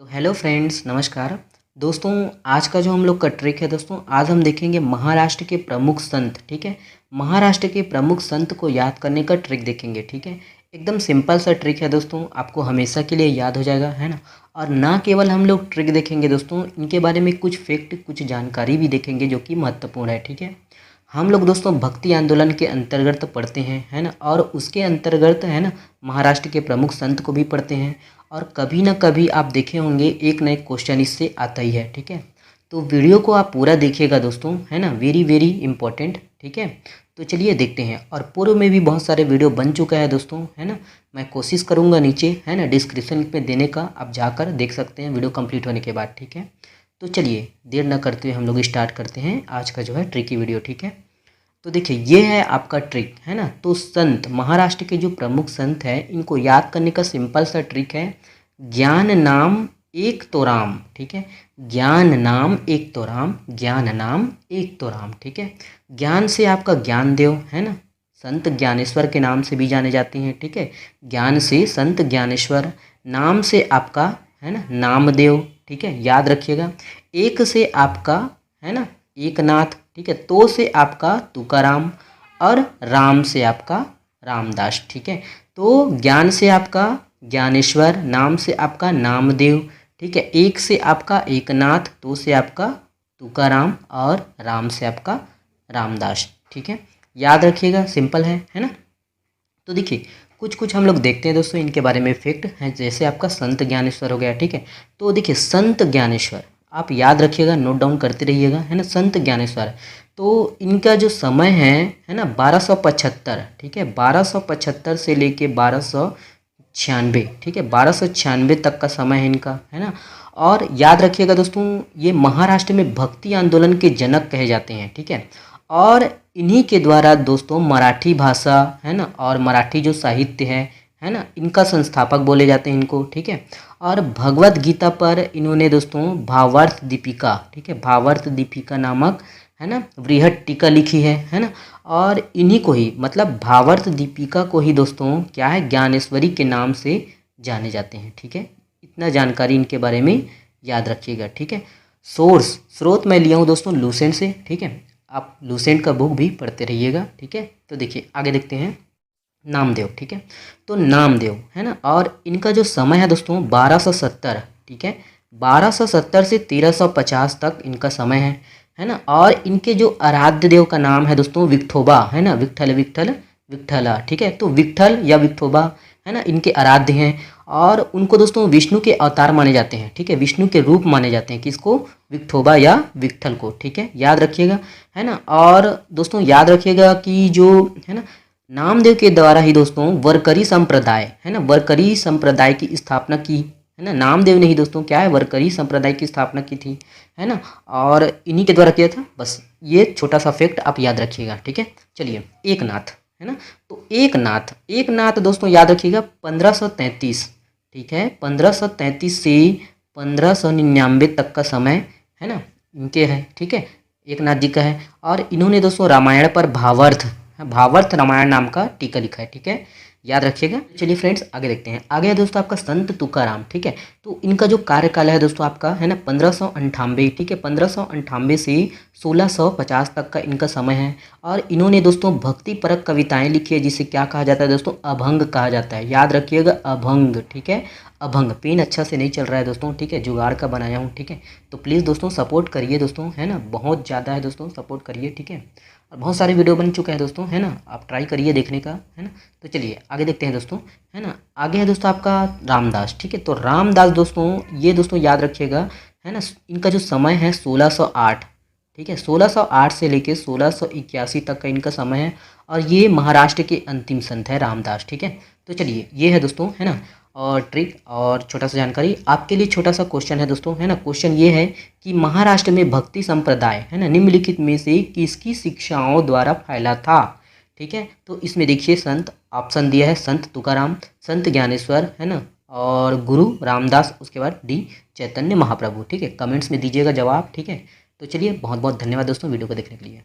तो hello friends, नमस्कार दोस्तों। आज का जो हम लोग का ट्रिक है दोस्तों, आज हम देखेंगे महाराष्ट्र के प्रमुख संत। ठीक है, महाराष्ट्र के प्रमुख संत को याद करने का ट्रिक देखेंगे। ठीक है, एकदम सिंपल सा ट्रिक है दोस्तों, आपको हमेशा के लिए याद हो जाएगा, है ना। और ना केवल हम लोग ट्रिक देखेंगे दोस्तों, इनके बारे में कुछ फैक्ट, कुछ जानकारी भी देखेंगे जो कि महत्वपूर्ण है। ठीक है, हम लोग दोस्तों भक्ति आंदोलन के अंतर्गत पढ़ते हैं, है ना, और उसके अंतर्गत, है ना, महाराष्ट्र के प्रमुख संत को भी पढ़ते हैं। और कभी ना कभी आप देखे होंगे एक नए क्वेश्चन इससे आता ही है। ठीक है, तो वीडियो को आप पूरा देखिएगा दोस्तों, है ना, वेरी वेरी इंपॉर्टेंट। ठीक है, तो चलिए देखते हैं। और पूर्व में भी बहुत सारे वीडियो बन चुका है दोस्तों, है ना। मैं कोशिश करूँगा नीचे, है ना, डिस्क्रिप्शन में देने का, आप जाकर देख सकते हैं वीडियो कंप्लीट होने के बाद। ठीक है, तो चलिए देर न करते हुए हम लोग स्टार्ट करते हैं आज का जो है ट्रिकी वीडियो। ठीक है, तो देखिए ये है आपका ट्रिक, है ना। तो संत, महाराष्ट्र के जो प्रमुख संत हैं, इनको याद करने का सिंपल सा ट्रिक है, ज्ञान नाम एक तो राम। ठीक है, ज्ञान नाम एक तो राम, ज्ञान नाम एक तो राम। ठीक है, ज्ञान से आपका ज्ञानदेव, है ना, संत ज्ञानेश्वर के नाम से भी जाने जाते हैं। ठीक है, ज्ञान से संत ज्ञानेश्वर, नाम से आपका, है ना, नामदेव। ठीक है, याद रखिएगा। एक से आपका, है ना, एकनाथ। ठीक है, तो से आपका तुकाराम, और राम से आपका रामदास। ठीक है, तो ज्ञान से आपका ज्ञानेश्वर, नाम से आपका नामदेव। ठीक है, एक से आपका एकनाथ, तो से आपका तुकाराम, और राम से आपका रामदास। ठीक है, याद रखिएगा, सिंपल है ना। तो देखिए कुछ कुछ हम लोग देखते हैं दोस्तों, इनके बारे में फैक्ट है। जैसे आपका संत ज्ञानेश्वर हो गया। ठीक है, तो देखिए संत ज्ञानेश्वर आप याद रखिएगा, नोट डाउन करते रहिएगा, है ना। संत ज्ञानेश्वर, तो इनका जो समय है ना, 1275। ठीक है, 1275 से लेके 1296। ठीक है, 1296 तक का समय है इनका, है ना। और याद रखिएगा दोस्तों, ये महाराष्ट्र में भक्ति आंदोलन के जनक कहे जाते हैं। ठीक है, और इन्हीं के द्वारा दोस्तों मराठी भाषा, है ना, और मराठी जो साहित्य है ना, इनका संस्थापक बोले जाते हैं इनको। ठीक है, और भगवत गीता पर इन्होंने दोस्तों भावार्थ दीपिका, ठीक है, भावार्थ दीपिका नामक, है ना, वृहद टीका लिखी है ना। और इन्हीं को ही, मतलब भावार्थ दीपिका को ही दोस्तों क्या है, ज्ञानेश्वरी के नाम से जाने जाते हैं। ठीक है, इतना जानकारी इनके बारे में याद रखिएगा। ठीक है, सोर्स, स्रोत मैं लिया हूँ दोस्तों लूसेंट से। ठीक है, आप लूसेंट का बुक भी पढ़ते रहिएगा। ठीक है, तो देखिए आगे देखते हैं। नामदेव, ठीक है, तो नामदेव, है ना, और इनका जो समय है दोस्तों 1270। ठीक है, 1270 से 1350 तक इनका समय है ना। और इनके जो आराध्य देव का नाम है दोस्तों विठोबा, है ना, विठल विठल विठला। ठीक है, तो विठल या विठोबा, है ना, इनके आराध्य हैं। और उनको दोस्तों विष्णु के अवतार माने जाते हैं। ठीक है, विष्णु के रूप माने जाते हैं, किसको, विठोबा या विठल को। ठीक है, याद रखिएगा, है ना। और दोस्तों याद रखिएगा कि जो, है ना, नामदेव के द्वारा ही दोस्तों वरकरी संप्रदाय, है ना, वरकरी संप्रदाय की स्थापना की, है ना। नामदेव ने ही दोस्तों क्या है, वरकरी संप्रदाय की स्थापना की थी, है ना। और इन्हीं के द्वारा किया था। बस ये छोटा सा फैक्ट आप याद रखिएगा। ठीक है, चलिए एकनाथ, है ना, तो एकनाथ, एकनाथ दोस्तों याद रखिएगा 1533। ठीक है, 1533 से 1599 तक का समय, है ना, इनके है। ठीक है, एकनाथ जी का है। और इन्होंने दोस्तों रामायण पर भावार्थ, भावार्थ रामायण नाम का टीका लिखा है। ठीक है, याद रखिएगा। चलिए फ्रेंड्स आगे देखते हैं। आगे है दोस्तों आपका संत तुकाराम। ठीक है, तो इनका जो कार्यकाल है दोस्तों आपका, है ना, 1598। ठीक है, 1598 से 1650 तक का इनका समय है। और इन्होंने दोस्तों भक्ति परक कविताएं लिखी है, जिसे क्या कहा जाता है दोस्तों, अभंग कहा जाता है। याद रखिएगा, अभंग। ठीक है, अभंग। पेन अच्छा से नहीं चल रहा है दोस्तों, ठीक है, जुगाड़ का बनाया हूँ। ठीक है, तो प्लीज़ दोस्तों सपोर्ट करिए दोस्तों, है ना, बहुत ज़्यादा है दोस्तों, सपोर्ट करिए। ठीक है, और बहुत सारे वीडियो बन चुके हैं दोस्तों, है ना, आप ट्राई करिए देखने का, है ना। तो चलिए आगे देखते हैं दोस्तों, है ना। आगे है दोस्तों आपका रामदास। ठीक है, तो रामदास दोस्तों, ये दोस्तों याद रखिएगा, है ना, इनका जो समय है 1608। ठीक है, 1608 से लेके 1681 तक का इनका समय है। और ये महाराष्ट्र के अंतिम संत है रामदास। ठीक है, तो चलिए ये है दोस्तों, है ना, और ट्रिक और छोटा सा जानकारी आपके लिए। छोटा सा क्वेश्चन है दोस्तों, है ना। क्वेश्चन ये है कि महाराष्ट्र में भक्ति संप्रदाय, है ना, निम्नलिखित में से किसकी शिक्षाओं द्वारा फैला था। ठीक है, तो इसमें देखिए संत ऑप्शन दिया है, संत तुकाराम, संत ज्ञानेश्वर, है ना, और गुरु रामदास, उसके बाद डी चैतन्य महाप्रभु। ठीक है, कमेंट्स में दीजिएगा जवाब। ठीक है, तो चलिए बहुत बहुत धन्यवाद दोस्तों वीडियो को देखने के लिए।